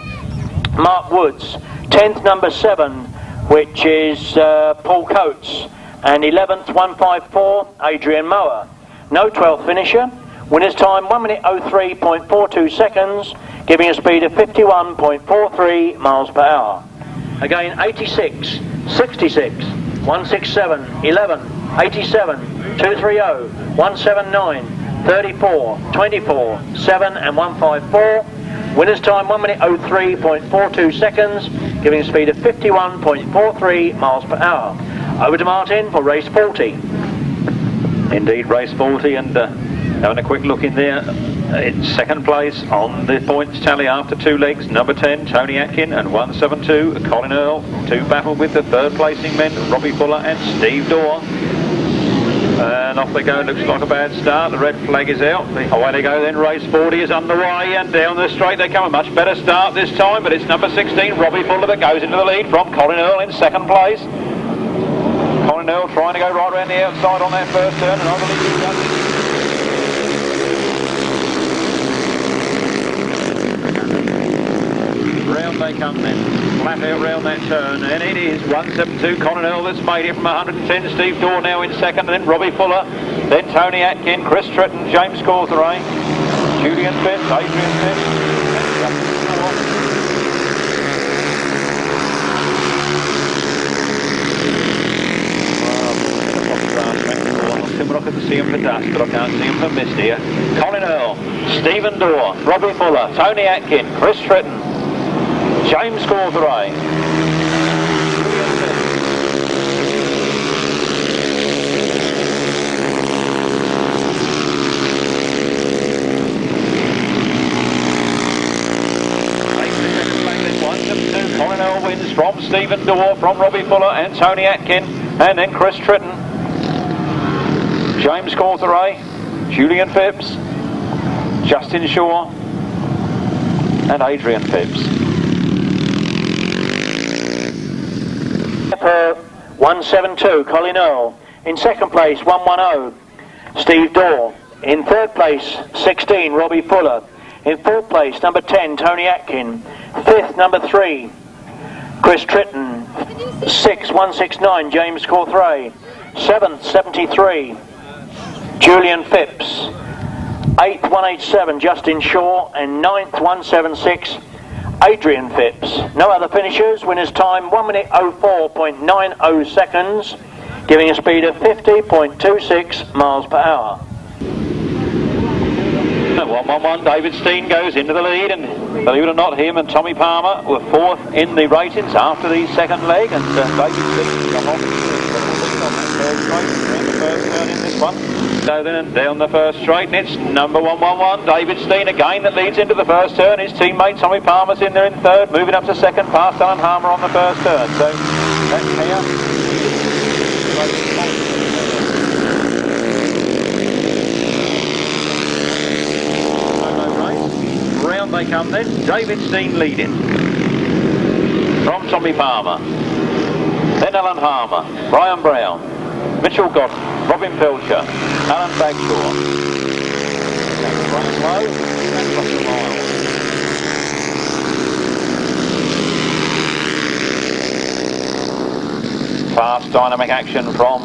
Mark Woods. 10th, number 7, which is Paul Coates. And 11th, 154, Adrian Mower. No 12th finisher. Winner's time 1 minute 03.42 seconds, giving a speed of 51.43 miles per hour. Again, 86, 66, 167, 11, 87, 230, 179, 34, 24, 7 and 154. Winner's time 1 minute 03.42 seconds, giving a speed of 51.43 miles per hour. Over to Martin for race 40.
Indeed, race 40, and having a quick look in there. In second place on the points tally after 2 legs, number 10, Tony Atkin, and 172, Colin Earl. To battle with the third placing men, Robbie Fuller and Steve Dorr. And off they go. Looks like a bad start. The red flag is out. Away they go then. Race 40 is underway, and down the straight they come. A much better start this time, but it's number 16, Robbie Fuller, that goes into the lead from Colin Earl in second place. Colin Earl trying to go right around the outside on that first turn, and I believe he's done it. Round they come then, flat out round that turn, and it is 172 Colin Earl that's made it from 110. Steve Dorr now in second, and then Robbie Fuller, then Tony Atkin, Chris Tritton, James Cawthorne, Julian Phipps, Adrian Phipps. I can see him for dust, but I can't see him for mist here. Colin Earl, Stephen Dorr, Robbie Fuller, Tony Atkin, Chris Tritton, James Cawthorne. Colin Earl wins from Stephen Dorr, from Robbie Fuller and Tony Atkin, and then Chris Tritton, James Cawthorne, Julian Phipps, Justin Shaw and Adrian Phipps.
For 172, Colin Earl. In second place, 110, Steve Dorr. In third place, 16, Robbie Fuller. In fourth place, number 10, Tony Atkin. Fifth, number 3, Chris Tritton. 6th, 169, James Cawthorne. 7th, 73, Julian Phipps. 8th, 187, Justin Shaw. And 9th, 176, Adrian Phipps. No other finishers. Winner's time 1 minute 04.90 seconds, giving a speed of 50.26 miles per hour.
111, David Steen goes into the lead, and believe it or not, him and Tommy Palmer were 4th in the ratings after the second leg, and David Steen got off on that third straight, around the first turn in this one. So then and down the first straight, and it's number 111, David Steen again, that leads into the first turn. His teammate Tommy Palmer's in there in third, moving up to second, past Alan Harmer on the first turn. So that's here. Round they come then, David Steen leading from Tommy Palmer, then Alan Harmer, Brian Brown, Mitchell Godden, Robin Pilcher, Alan Bagshaw. Running low, and across the mile. Fast dynamic action from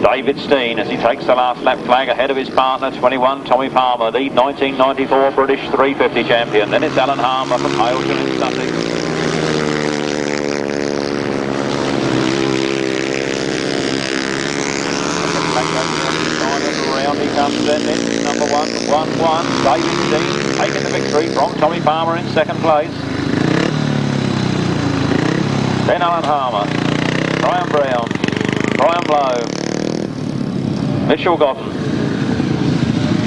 David Steen as he takes the last lap flag ahead of his partner, 21, Tommy Palmer, the 1994 British 350 champion. Then it's Alan Harmer from Hailton in Sussex. Around he comes then, it's number 111, David Steen taking the victory from Tommy Palmer in second place. Then Alan Harmer, Brian Brown, Brian Lowe, Mitchell Godden,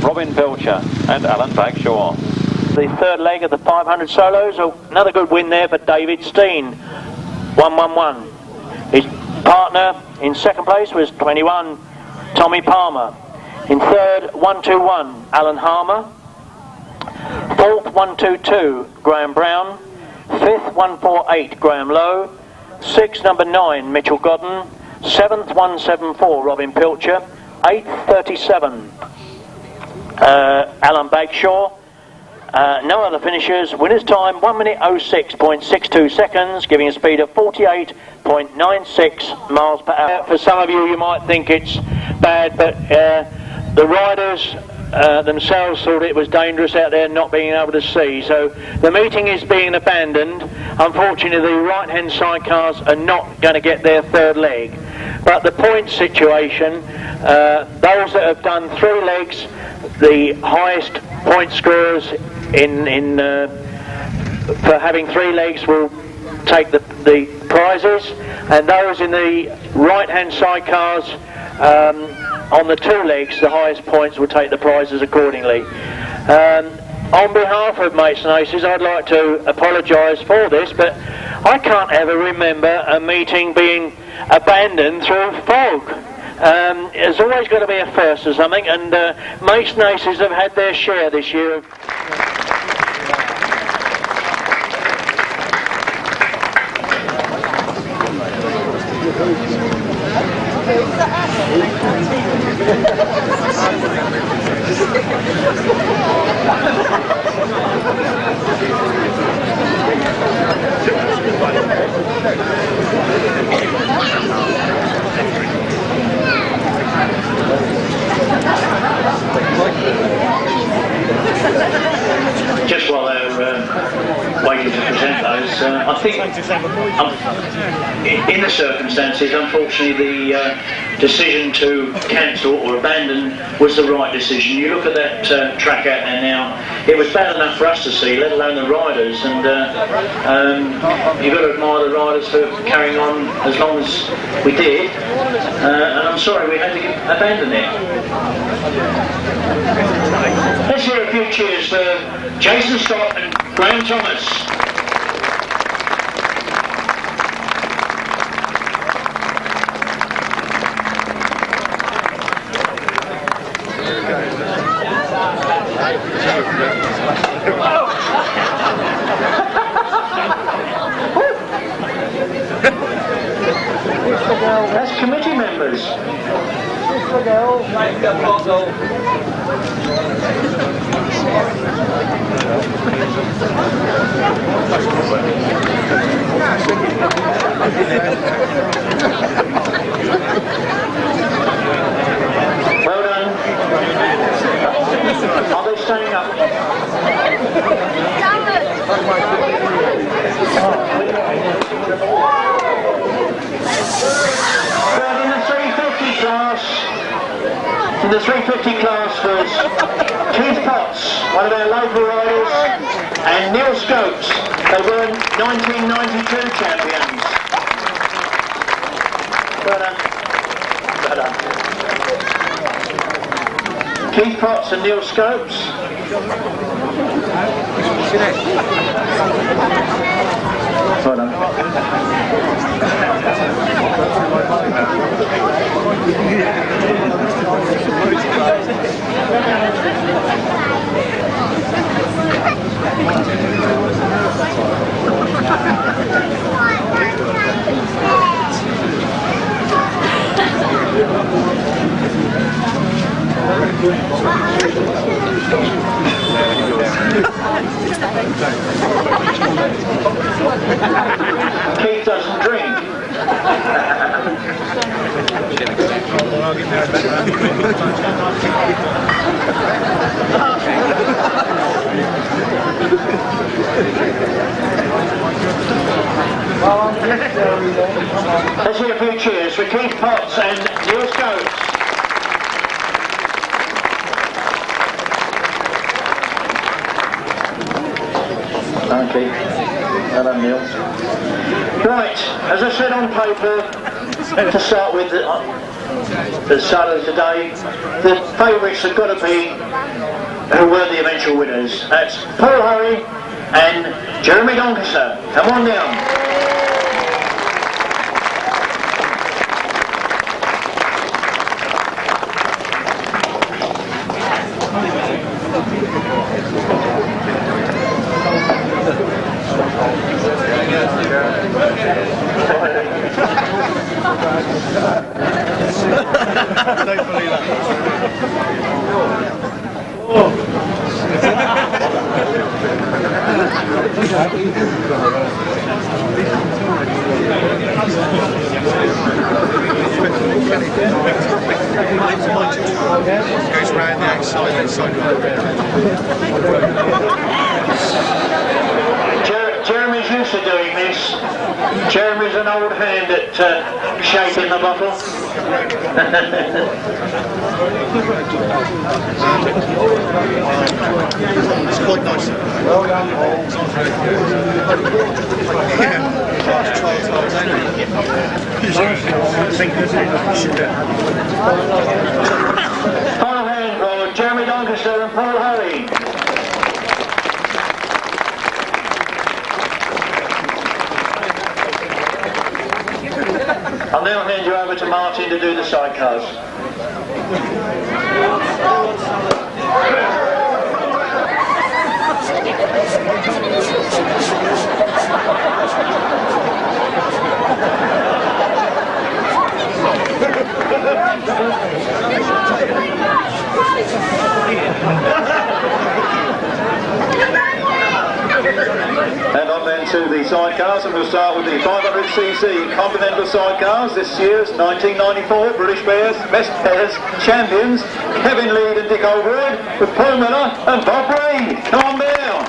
Robin Pilcher and Alan Bagshaw.
the third leg of the 500 solos. Oh, another good win there for David Steen. 1-1-1. His partner in second place was 21, Tommy Palmer. In third, 1-2-1, Alan Harmer. Fourth, 1-2-2, Graham Brown. Fifth, 1-4-8, Graham Lowe. Sixth, number 9, Mitchell Godden. Seventh, 1-7-4, Robin Pilcher. Eighth, 37, Alan Bagshaw. No other finishers. Winner's time 1 minute 06.62 seconds, giving a speed of 48.96 miles per hour. For some of you might think it's bad, but the riders themselves thought it was dangerous out there not being able to see. So the meeting is being abandoned. Unfortunately, the right-hand sidecars are not going to get their third leg. But the point situation, those that have done 3 legs, the highest point scorers for having 3 legs will take the prizes, and those in the right-hand sidecars on the 2 legs, the highest points will take the prizes accordingly. On behalf of Maidstone Aces, I'd like to apologise for this, but I can't ever remember a meeting being abandoned through fog. There's always got to be a first or something, and Maidstone Aces have had their share this year.
Just while they're waiting to present those, I think in the circumstances, unfortunately, the decision to cancel or abandon was the right decision. You look at that track out there now, it was bad enough for us to see, let alone the riders, and you've got to admire the riders for carrying on as long as we did, and I'm sorry we had to abandon it. Let's hear a few cheers for Jason Stott and Graham Thomas. That's committee members. Well done. Are they standing up? In the 350 class was Keith Potts, one of our local riders, and Neil Scopes. They were 1992 champions. Well done. Keith Potts and Neil Scopes. Well done. Keith doesn't drink. Let's hear a few cheers for Keith Potts and Neil Scopes. Okay, well done, Neil. Right, as I said on paper, to start with, the start of today. The favourites have got to be who were the eventual winners. That's Paul Hurry and Jeremy Doncaster. Come on down.
Don't believe that. Goes round the outside.
Jeremy's used to doing this. Jeremy's an old hand at shaping the bottle.
It's quite nice.
Final hand for Jeremy Doncaster and Paul Hurry. I'll now hand you over to Martin to do the sidecars.
And on then to the sidecars, and we'll start with the 500cc Continental sidecars. This year's 1994 British Bears Best Pairs champions, Kevin Lead and Dick Overhead, with Paul Miller and Bob Reid. Come on down.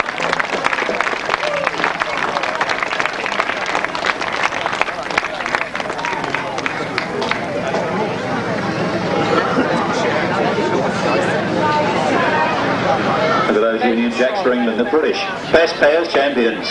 Look at those Union Jacks for England, the British Best Pairs champions.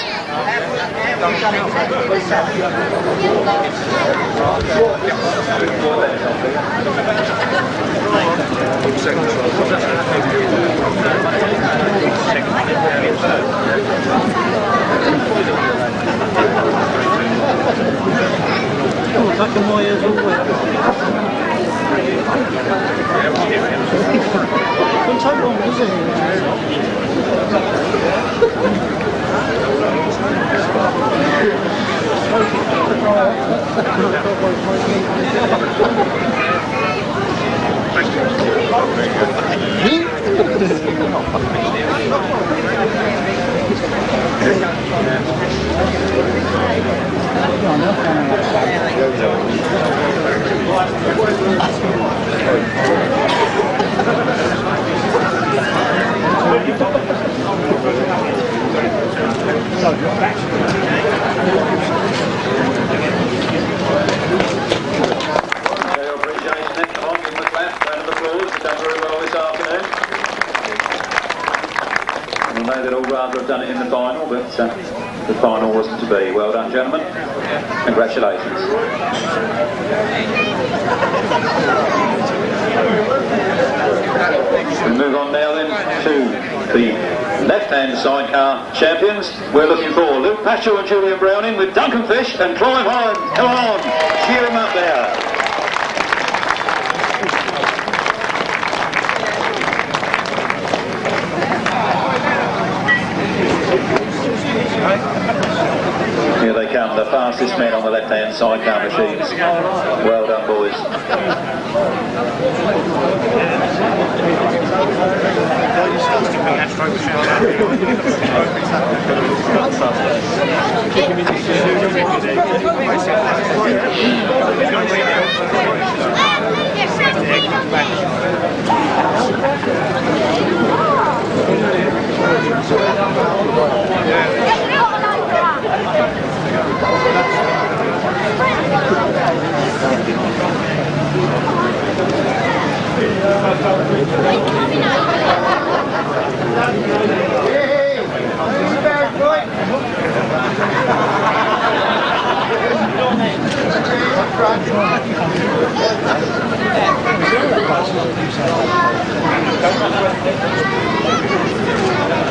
Done it in the final, but the final wasn't to be. Well done, gentlemen. Congratulations. We move on now then to the left-hand sidecar champions. We're looking for Luke Patchell and Julian Browning with Duncan Fish and Clive Holland. Come on, cheer them up there. Here they come, the fastest men on the left-hand sidecar machines. Well done, boys.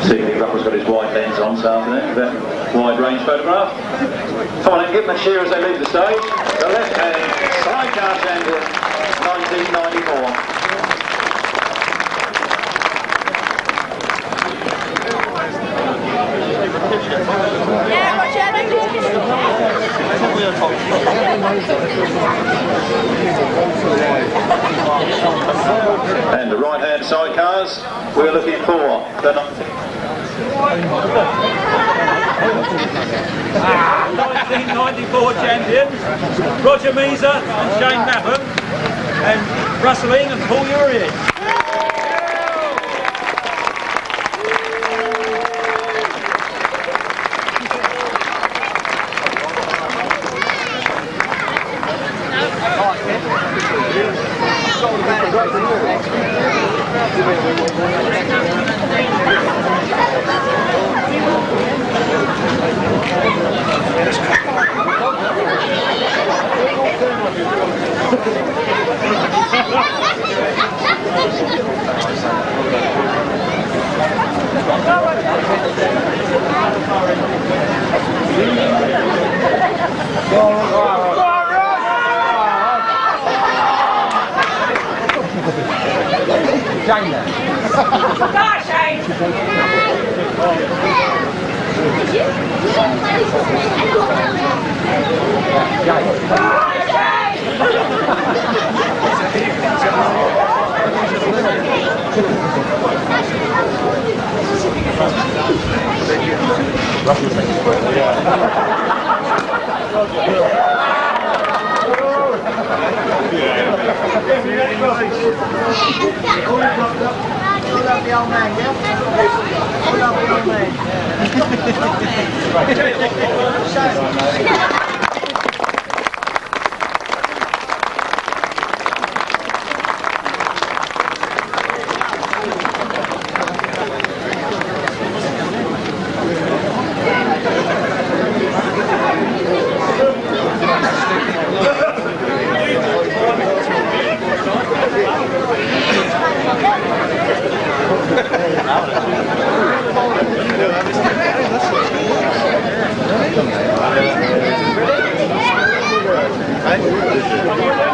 See if Ruffles got his wide lens on this afternoon, that wide range photograph. Come on, and give them a cheer as they leave the stage. The left-hand sidecar champion, 1994. And the right-hand sidecars, we're looking for the
1994 champions, Roger Measer and Shane Mapham, and Russell Ing and Paul Hurry.
Hey?